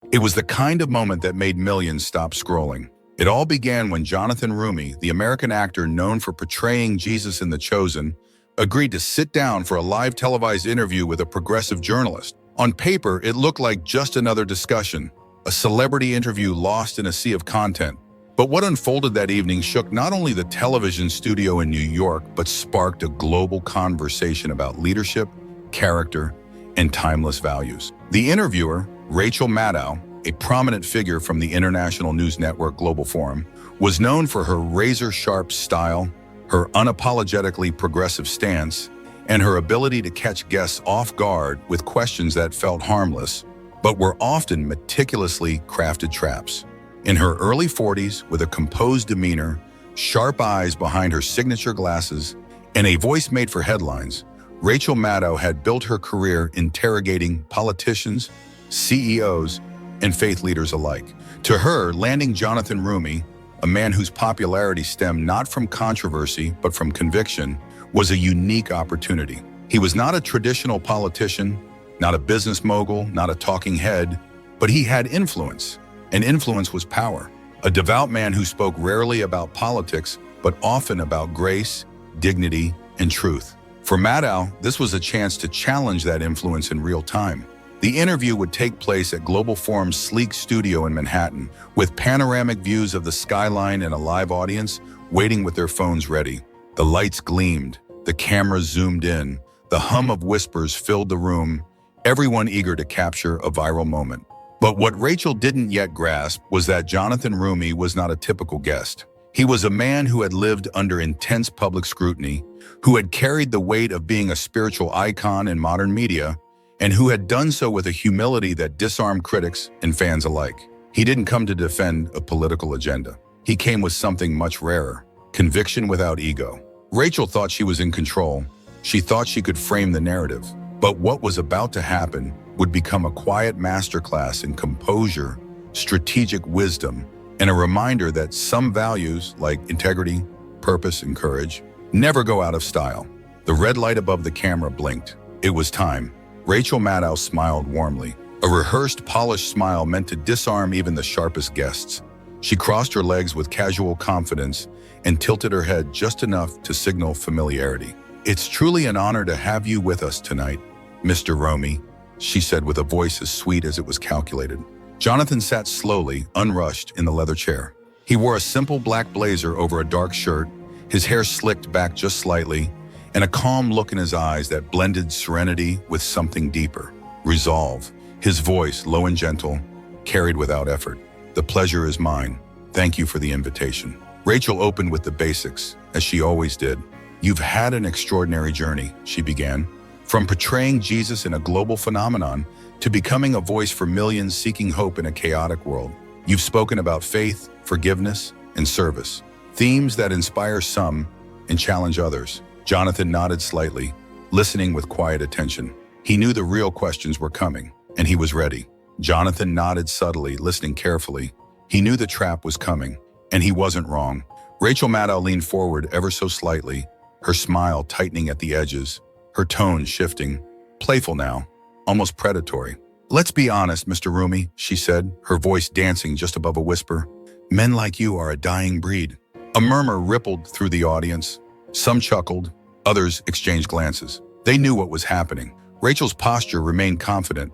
It was the kind of moment that made millions stop scrolling. It all began when Jonathan Roumie, the American actor known for portraying Jesus in The Chosen, agreed to sit down for a live televised interview with a progressive journalist. On paper, it looked like just another discussion, a celebrity interview lost in a sea of content. But what unfolded that evening shook not only the television studio in New York, but sparked a global conversation about leadership, character, and timeless values. The interviewer, Rachel Maddow, a prominent figure from the international news network Global Forum, was known for her razor-sharp style, her unapologetically progressive stance, and her ability to catch guests off guard with questions that felt harmless, but were often meticulously crafted traps. In her early 40s, with a composed demeanor, sharp eyes behind her signature glasses, and a voice made for headlines, Rachel Maddow had built her career interrogating politicians, CEOs, and faith leaders alike. To her, landing Jonathan Roumie, a man whose popularity stemmed not from controversy but from conviction, was a unique opportunity. He was not a traditional politician, not a business mogul, not a talking head, but he had influence, and influence was power. A devout man who spoke rarely about politics, but often about grace, dignity, and truth. For Maddow, this was a chance to challenge that influence in real time. The interview would take place at Global Forum's sleek studio in Manhattan, with panoramic views of the skyline and a live audience waiting with their phones ready. The lights gleamed, the cameras zoomed in, the hum of whispers filled the room, everyone eager to capture a viral moment. But what Rachel didn't yet grasp was that Jonathan Roumie was not a typical guest. He was a man who had lived under intense public scrutiny, who had carried the weight of being a spiritual icon in modern media, and who had done so with a humility that disarmed critics and fans alike. He didn't come to defend a political agenda. He came with something much rarer: conviction without ego. Rachel thought she was in control. She thought she could frame the narrative. But what was about to happen would become a quiet masterclass in composure, strategic wisdom, and a reminder that some values, like integrity, purpose, and courage, never go out of style. The red light above the camera blinked. It was time. Rachel Maddow smiled warmly, a rehearsed, polished smile meant to disarm even the sharpest guests. She crossed her legs with casual confidence and tilted her head just enough to signal familiarity. "It's truly an honor to have you with us tonight, Mr. Roumie," she said with a voice as sweet as it was calculated. Jonathan sat slowly, unrushed, in the leather chair. He wore a simple black blazer over a dark shirt, his hair slicked back just slightly, and a calm look in his eyes that blended serenity with something deeper: resolve. His voice, low and gentle, carried without effort. "The pleasure is mine. Thank you for the invitation." Rachel opened with the basics, as she always did. "You've had an extraordinary journey," she began. "From portraying Jesus in a global phenomenon to becoming a voice for millions seeking hope in a chaotic world. You've spoken about faith, forgiveness, and service, themes that inspire some and challenge others." Jonathan nodded slightly, listening with quiet attention. He knew the real questions were coming, and he was ready. Jonathan nodded subtly, listening carefully. He knew the trap was coming, and he wasn't wrong. Rachel Maddow leaned forward ever so slightly, her smile tightening at the edges, her tone shifting, playful now, almost predatory. "Let's be honest, Mr. Roumie," she said, her voice dancing just above a whisper. "Men like you are a dying breed." A murmur rippled through the audience. Some chuckled, others exchanged glances. They knew what was happening. Rachel's posture remained confident,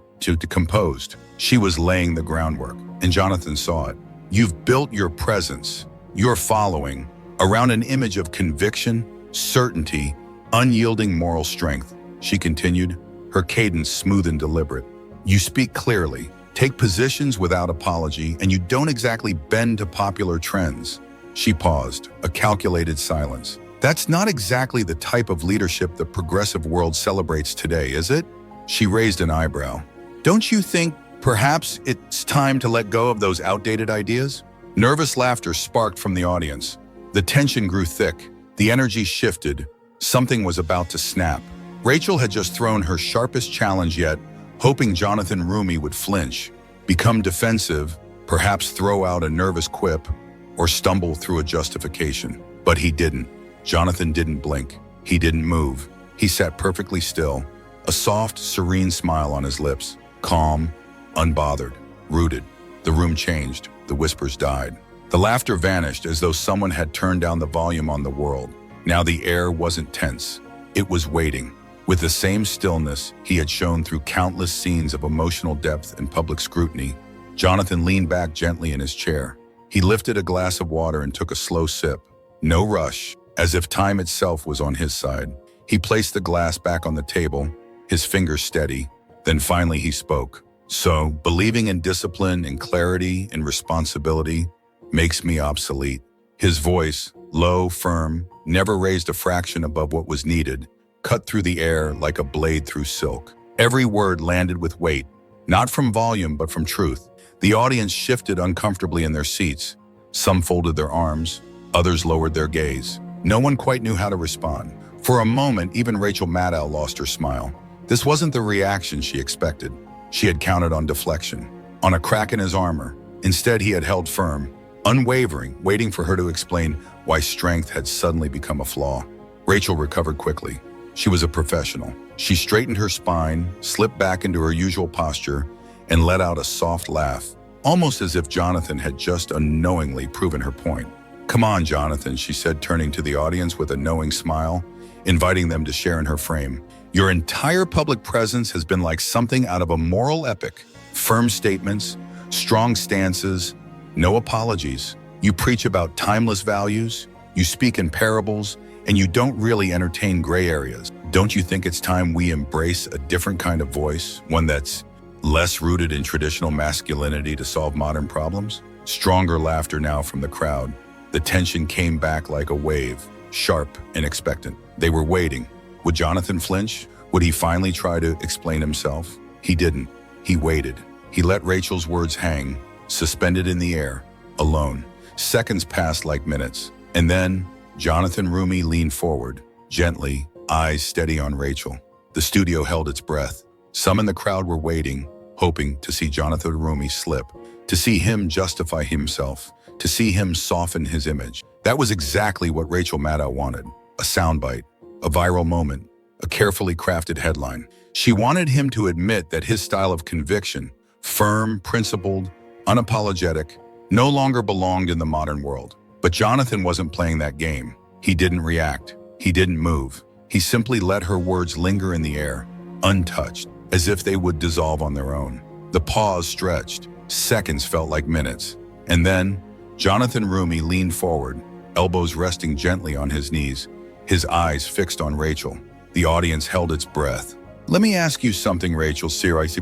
composed. She was laying the groundwork, and Jonathan saw it. "You've built your presence, your following, around an image of conviction, certainty, unyielding moral strength," she continued, her cadence smooth and deliberate. "You speak clearly, take positions without apology, and you don't exactly bend to popular trends." She paused, a calculated silence. "That's not exactly the type of leadership the progressive world celebrates today, is it?" She raised an eyebrow. "Don't you think perhaps it's time to let go of those outdated ideas?" Nervous laughter sparked from the audience. The tension grew thick. The energy shifted. Something was about to snap. Rachel had just thrown her sharpest challenge yet, hoping Jonathan Roumie would flinch, become defensive, perhaps throw out a nervous quip, or stumble through a justification. But he didn't. Jonathan didn't blink. He didn't move. He sat perfectly still, a soft, serene smile on his lips, calm, unbothered. rooted. The room changed. The whispers died. The laughter vanished as though someone had turned down the volume on the world. Now the air wasn't tense. It was waiting. With the same stillness he had shown through countless scenes of emotional depth and public scrutiny, Jonathan leaned back gently in his chair. He lifted a glass of water and took a slow sip. No rush, as if time itself was on his side. He placed the glass back on the table, his fingers steady. Then finally he spoke. So, believing in discipline and clarity and responsibility makes me obsolete. His voice, low, firm, never raised a fraction above what was needed, cut through the air like a blade through silk. Every word landed with weight, not from volume but from truth. The audience shifted uncomfortably in their seats. Some folded their arms, others lowered their gaze. No one quite knew how to respond. For a moment, even Rachel Maddow lost her smile. This wasn't the reaction she expected. She had counted on deflection, on a crack in his armor. Instead, he had held firm, unwavering, waiting for her to explain why strength had suddenly become a flaw. Rachel recovered quickly. She was a professional. She straightened her spine, slipped back into her usual posture, and let out a soft laugh, almost as if Jonathan had just unknowingly proven her point. "Come on, Jonathan," she said, turning to the audience with a knowing smile, inviting them to share in her frame. "Your entire public presence has been like something out of a moral epic. Firm statements, strong stances, no apologies. You preach about timeless values, you speak in parables, and you don't really entertain gray areas. Don't you think it's time we embrace a different kind of voice, one that's less rooted in traditional masculinity to solve modern problems?" Stronger laughter now from the crowd. The tension came back like a wave, sharp and expectant. They were waiting. Would Jonathan flinch? Would he finally try to explain himself? He didn't. He waited. He let Rachel's words hang, suspended in the air, alone. Seconds passed like minutes. And then Jonathan Roumie leaned forward, gently, eyes steady on Rachel. The studio held its breath. Some in the crowd were waiting, hoping to see Jonathan Roumie slip, to see him justify himself, to see him soften his image. That was exactly what Rachel Maddow wanted. A soundbite, a viral moment, a carefully crafted headline. She wanted him to admit that his style of conviction, firm, principled, unapologetic, no longer belonged in the modern world. But Jonathan wasn't playing that game. He didn't react. He didn't move. He simply let her words linger in the air, untouched, as if they would dissolve on their own. The pause stretched. Seconds felt like minutes. And then, Jonathan Roumie leaned forward, elbows resting gently on his knees, his eyes fixed on Rachel. The audience held its breath. "Let me ask you something, Rachel,"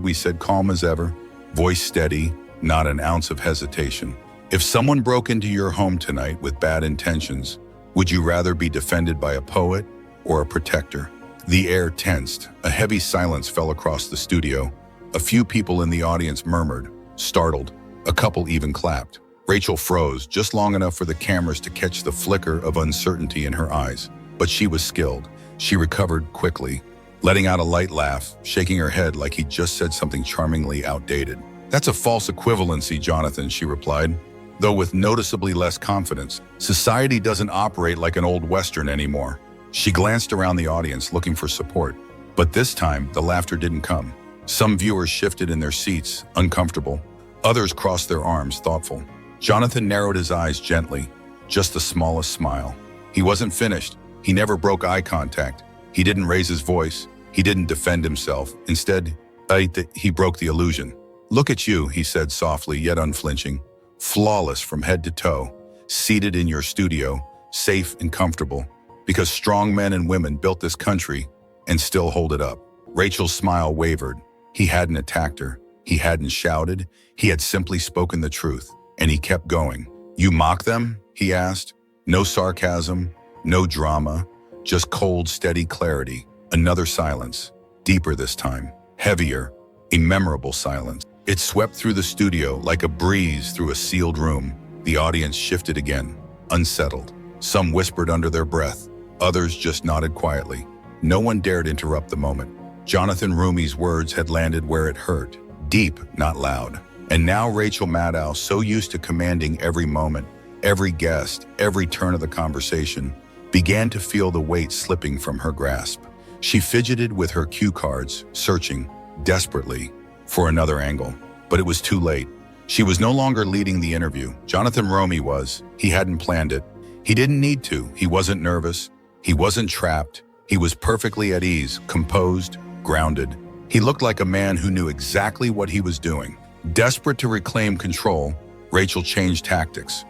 we said, calm as ever, voice steady, not an ounce of hesitation. "If someone broke into your home tonight with bad intentions, would you rather be defended by a poet or a protector?" The air tensed. A heavy silence fell across the studio. A few people in the audience murmured, startled. A couple even clapped. Rachel froze, just long enough for the cameras to catch the flicker of uncertainty in her eyes. But she was skilled. She recovered quickly, letting out a light laugh, shaking her head like he'd just said something charmingly outdated. "That's a false equivalency, Jonathan," she replied, though with noticeably less confidence. "Society doesn't operate like an old Western anymore." She glanced around the audience looking for support, but this time the laughter didn't come. Some viewers shifted in their seats, uncomfortable. Others crossed their arms, thoughtful. Jonathan narrowed his eyes gently, just the smallest smile. He wasn't finished. He never broke eye contact. He didn't raise his voice. He didn't defend himself. Instead, he broke the illusion. "Look at you," he said softly, yet unflinching. "Flawless from head to toe, seated in your studio, safe and comfortable, because strong men and women built this country and still hold it up." Rachel's smile wavered. He hadn't attacked her. He hadn't shouted. He had simply spoken the truth, and he kept going. "You mock them?" he asked. No sarcasm, no drama, just cold, steady clarity. Another silence, deeper this time, heavier, a memorable silence. It swept through the studio like a breeze through a sealed room. The audience shifted again, unsettled. Some whispered under their breath. Others just nodded quietly. No one dared interrupt the moment. Jonathan Roumie's words had landed where it hurt, deep, not loud. And now Rachel Maddow, so used to commanding every moment, every guest, every turn of the conversation, began to feel the weight slipping from her grasp. She fidgeted with her cue cards, searching, desperately, for another angle. But it was too late. She was no longer leading the interview. Jonathan Roumie was. He hadn't planned it. He didn't need to. He wasn't nervous. He wasn't trapped. He was perfectly at ease, composed, grounded. He looked like a man who knew exactly what he was doing. Desperate to reclaim control, Rachel changed tactics.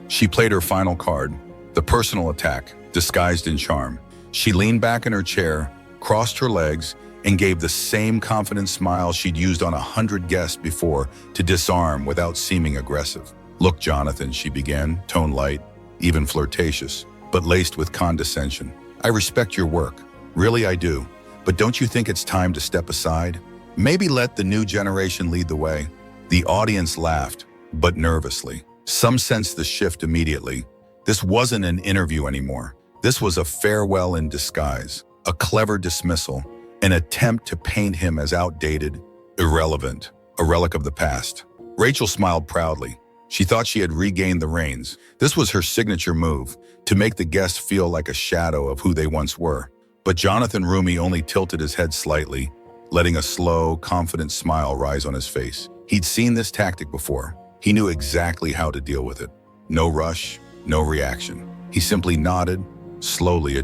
She played her final card, the personal attack, disguised in charm. She leaned back in her chair, crossed her legs, and gave the same confident smile she'd used on 100 guests before to disarm without seeming aggressive. "Look, Jonathan," she began, tone light, even flirtatious, but laced with condescension. "I respect your work. Really, I do. But don't you think it's time to step aside? Maybe let the new generation lead the way?" The audience laughed, but nervously. Some sensed the shift immediately. This wasn't an interview anymore. This was a farewell in disguise, a clever dismissal, an attempt to paint him as outdated, irrelevant, a relic of the past. Rachel smiled proudly. She thought she had regained the reins. This was her signature move, to make the guests feel like a shadow of who they once were. But Jonathan Roumie only tilted his head slightly, letting a slow, confident smile rise on his face. He'd seen this tactic before. He knew exactly how to deal with it. No rush, no reaction. He simply nodded, slowly,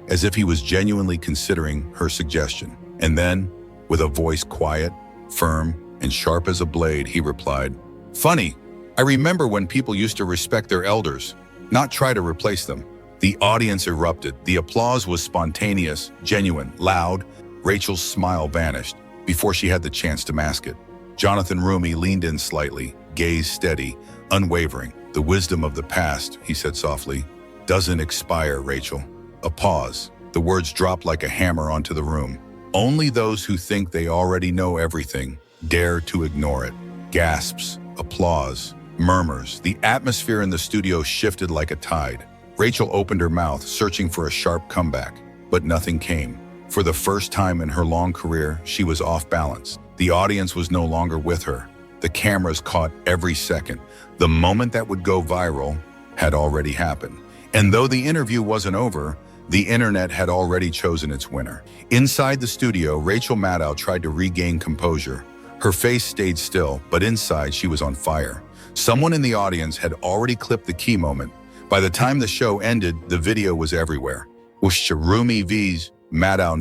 as if he was genuinely considering her suggestion. And then, with a voice quiet, firm, and sharp as a blade, he replied, "Funny, I remember when people used to respect their elders, not try to replace them." The audience erupted. The applause was spontaneous, genuine, loud. Rachel's smile vanished before she had the chance to mask it. Jonathan Roumie leaned in slightly, gaze steady, unwavering. "The wisdom of the past," he said softly, "doesn't expire, Rachel." A pause. The words dropped like a hammer onto the room. Only those who think they already know everything dare to ignore it. Gasps, applause, murmurs. The atmosphere in the studio shifted like a tide. Rachel opened her mouth, searching for a sharp comeback, but nothing came. For the first time in her long career, she was off balance. The audience was no longer with her. The cameras caught every second. The moment that would go viral had already happened. And though the interview wasn't over, the internet had already chosen its winner. Inside the studio, Rachel Maddow tried to regain composure. Her face stayed still, but inside she was on fire. Someone in the audience had already clipped the key moment. By the time the show ended, the video was everywhere. Roumie vs. Maddow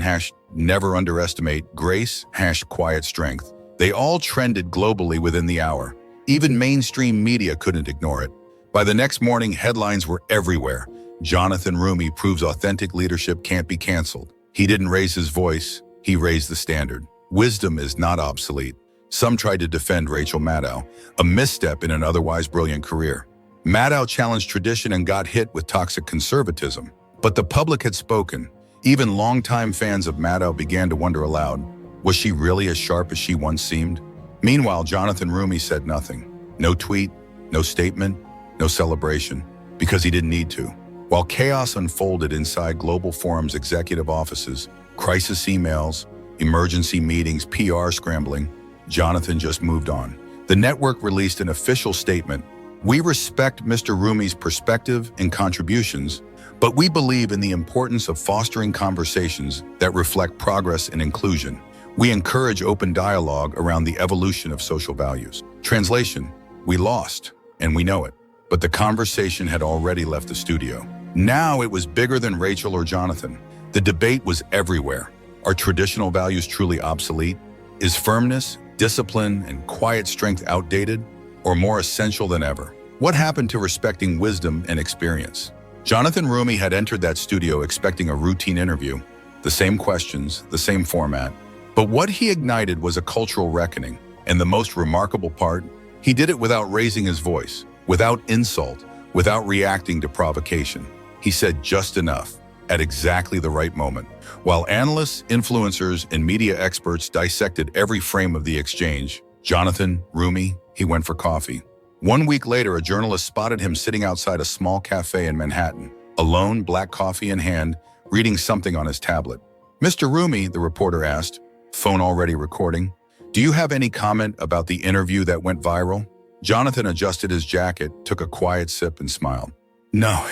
never underestimate grace quiet strength. They all trended globally within the hour. Even mainstream media couldn't ignore it. By the next morning, headlines were everywhere. Jonathan Roumie proves authentic leadership can't be canceled. He didn't raise his voice, he raised the standard. Wisdom is not obsolete. Some tried to defend Rachel Maddow, a misstep in an otherwise brilliant career. Maddow challenged tradition and got hit with toxic conservatism. But the public had spoken. Even longtime fans of Maddow began to wonder aloud, was she really as sharp as she once seemed? Meanwhile, Jonathan Roumie said nothing. No tweet, no statement, no celebration, because he didn't need to. While chaos unfolded inside Global Forum's executive offices, crisis emails, emergency meetings, PR scrambling, Jonathan just moved on. The network released an official statement. "We respect Mr. Roumie's perspective and contributions, but we believe in the importance of fostering conversations that reflect progress and inclusion. We encourage open dialogue around the evolution of social values." Translation: we lost, and we know it. But the conversation had already left the studio. Now it was bigger than Rachel or Jonathan. The debate was everywhere. Are traditional values truly obsolete? Is firmness, discipline, and quiet strength outdated, or more essential than ever? What happened to respecting wisdom and experience? Jonathan Roumie had entered that studio expecting a routine interview, the same questions, the same format. But what he ignited was a cultural reckoning. And the most remarkable part, he did it without raising his voice, without insult, without reacting to provocation. He said just enough, at exactly the right moment. While analysts, influencers, and media experts dissected every frame of the exchange, Jonathan Roumie, he went for coffee. 1 week later, a journalist spotted him sitting outside a small cafe in Manhattan, alone, black coffee in hand, reading something on his tablet. "Mr. Roumie," the reporter asked, phone already recording, "do you have any comment about the interview that went viral?" Jonathan adjusted his jacket, took a quiet sip, and smiled. "No."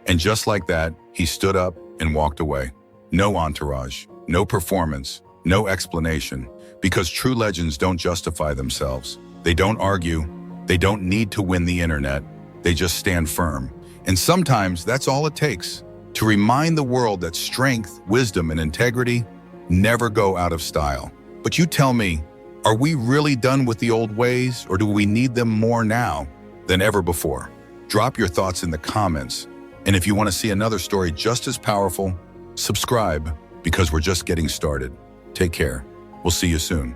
And just like that, he stood up and walked away. No entourage, no performance, no explanation, Because true legends don't justify themselves. They don't argue. They don't need to win the internet. They just stand firm. And sometimes that's all it takes to remind the world that strength, wisdom, and integrity never go out of style. But you tell me, are we really done with the old ways, or do we need them more now than ever before? Drop your thoughts in the comments. And if you want to see another story just as powerful, subscribe, because we're just getting started. Take care. We'll see you soon.